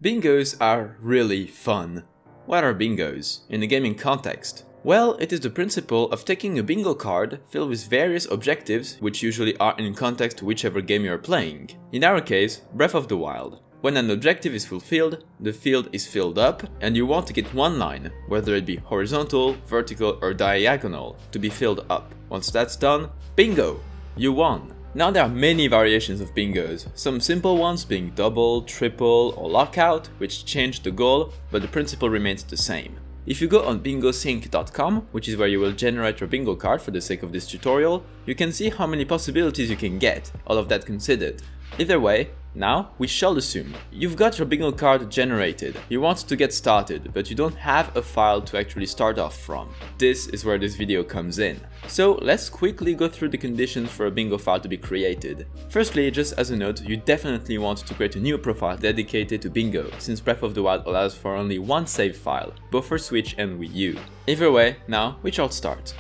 Bingos are really fun. What are bingos in a gaming context? Well, it is the principle of taking a bingo card filled with various objectives which usually are in context to whichever game you are playing. In our case, Breath of the Wild. When an objective is fulfilled, the field is filled up and you want to get one line, whether it be horizontal, vertical or diagonal, to be filled up. Once that's done, bingo! You won! Now there are many variations of bingos, some simple ones being double, triple or lockout, which change the goal, but the principle remains the same. If you go on bingosync.com, which is where you will generate your bingo card for the sake of this tutorial, you can see how many possibilities you can get, all of that considered. Either way, now we shall assume you've got your bingo card generated, you want to get started, but you don't have a file to actually start off from. This is where this video comes in. So let's quickly go through the conditions for a bingo file to be created. Firstly, just as a note, you definitely want to create a new profile dedicated to bingo, since Breath of the Wild allows for only one save file, both for Switch and Wii U. Either way, now we shall start.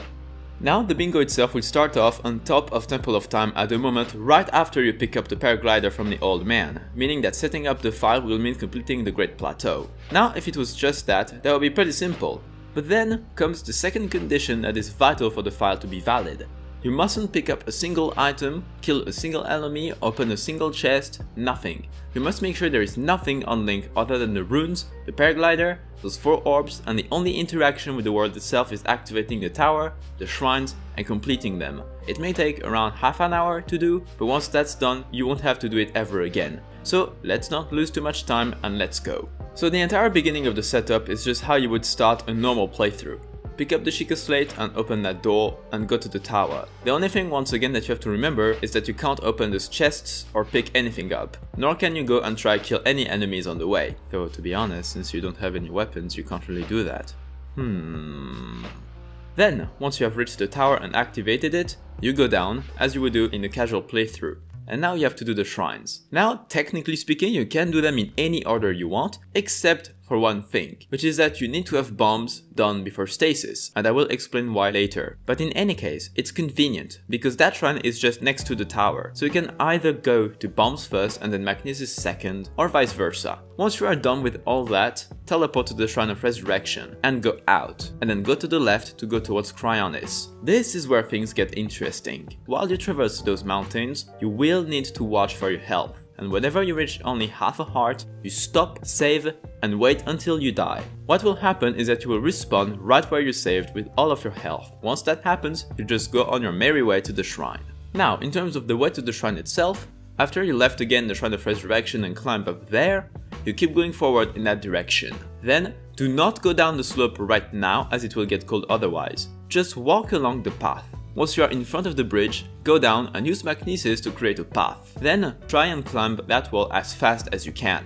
Now the bingo itself will start off on top of Temple of Time at the moment right after you pick up the paraglider from the old man, meaning that setting up the file will mean completing the Great Plateau. Now if it was just that would be pretty simple. But then comes the second condition that is vital for the file to be valid. You mustn't pick up a single item, kill a single enemy, open a single chest, nothing. You must make sure there is nothing on Link other than the runes, the paraglider, those 4 orbs, and the only interaction with the world itself is activating the tower, the shrines, and completing them. It may take around half an hour to do, but once that's done, you won't have to do it ever again. So let's not lose too much time and let's go. So the entire beginning of the setup is just how you would start a normal playthrough. Pick up the Sheikah Slate and open that door and go to the tower. The only thing once again that you have to remember is that you can't open those chests or pick anything up, nor can you go and try kill any enemies on the way, though to be honest, since you don't have any weapons you can't really do that. Then, once you have reached the tower and activated it, you go down, as you would do in a casual playthrough. And now you have to do the shrines. Now, technically speaking, you can do them in any order you want, except for one thing, which is that you need to have bombs done before stasis, and I will explain why later. But in any case, it's convenient, because that shrine is just next to the tower, so you can either go to bombs first and then magnesis second, or vice versa. Once you are done with all that, teleport to the Shrine of Resurrection and go out, and then go to the left to go towards Cryonis. This is where things get interesting. While you traverse those mountains, you will need to watch for your health. And whenever you reach only half a heart, you stop, save, and wait until you die. What will happen is that you will respawn right where you saved with all of your health. Once that happens, you just go on your merry way to the shrine. Now, in terms of the way to the shrine itself, after you left again the Shrine of Resurrection and climb up there, you keep going forward in that direction. Then, do not go down the slope right now as it will get cold otherwise. Just walk along the path. Once you are in front of the bridge, go down and use magnesis to create a path. Then, try and climb that wall as fast as you can.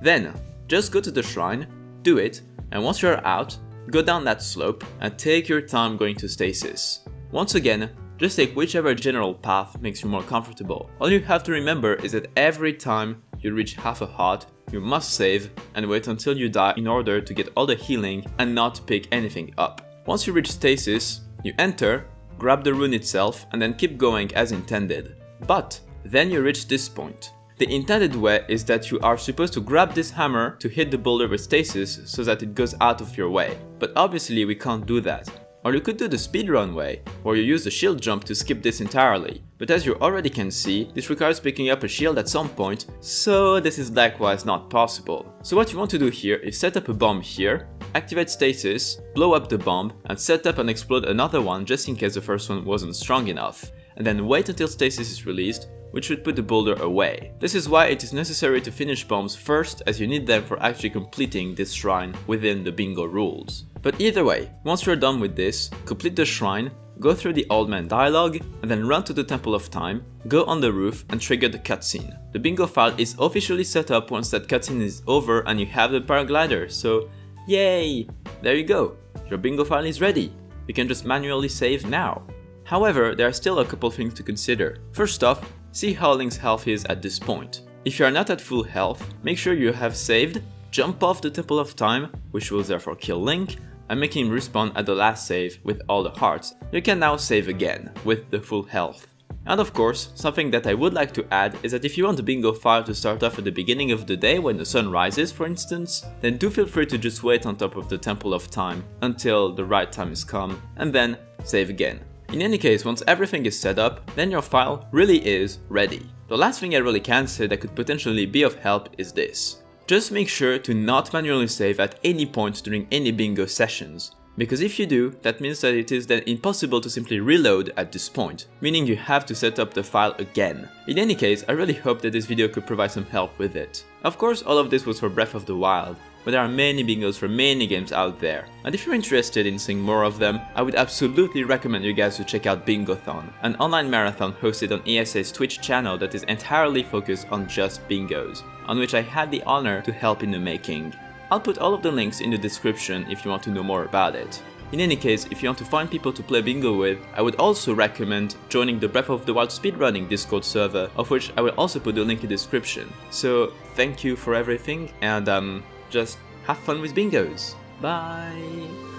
Then, just go to the shrine, do it, and once you are out, go down that slope and take your time going to stasis. Once again, just take whichever general path makes you more comfortable. All you have to remember is that every time you reach half a heart, you must save and wait until you die in order to get all the healing and not pick anything up. Once you reach stasis, you enter, grab the rune itself and then keep going as intended. But then you reach this point. The intended way is that you are supposed to grab this hammer to hit the boulder with stasis so that it goes out of your way. But obviously we can't do that. Or you could do the speedrun way, where you use the shield jump to skip this entirely. But as you already can see, this requires picking up a shield at some point, so this is likewise not possible. So what you want to do here is set up a bomb here, activate stasis, blow up the bomb, and set up and explode another one just in case the first one wasn't strong enough. And then wait until stasis is released, which should put the boulder away. This is why it is necessary to finish bombs first, as you need them for actually completing this shrine within the bingo rules. But either way, once you're done with this, complete the shrine, go through the Old Man dialogue, and then run to the Temple of Time, go on the roof and trigger the cutscene. The bingo file is officially set up once that cutscene is over and you have the paraglider, so yay! There you go, your bingo file is ready. You can just manually save now. However, there are still a couple things to consider. First off, see how Link's health is at this point. If you are not at full health, make sure you have saved, jump off the Temple of Time, which will therefore kill Link, and make him respawn at the last save with all the hearts. You can now save again, with the full health. And of course, something that I would like to add is that if you want the bingo file to start off at the beginning of the day when the sun rises, for instance, then do feel free to just wait on top of the Temple of Time until the right time is come, and then save again. In any case, once everything is set up, then your file really is ready. The last thing I really can say that could potentially be of help is this. Just make sure to not manually save at any point during any bingo sessions. Because if you do, that means that it is then impossible to simply reload at this point, meaning you have to set up the file again. In any case, I really hope that this video could provide some help with it. Of course, all of this was for Breath of the Wild, but there are many bingos for many games out there, and if you're interested in seeing more of them, I would absolutely recommend you guys to check out Bingothon, an online marathon hosted on ESA's Twitch channel that is entirely focused on just bingos, on which I had the honor to help in the making. I'll put all of the links in the description if you want to know more about it. In any case, if you want to find people to play bingo with, I would also recommend joining the Breath of the Wild Speedrunning Discord server, of which I will also put the link in the description. So thank you for everything, and just have fun with bingos. Bye!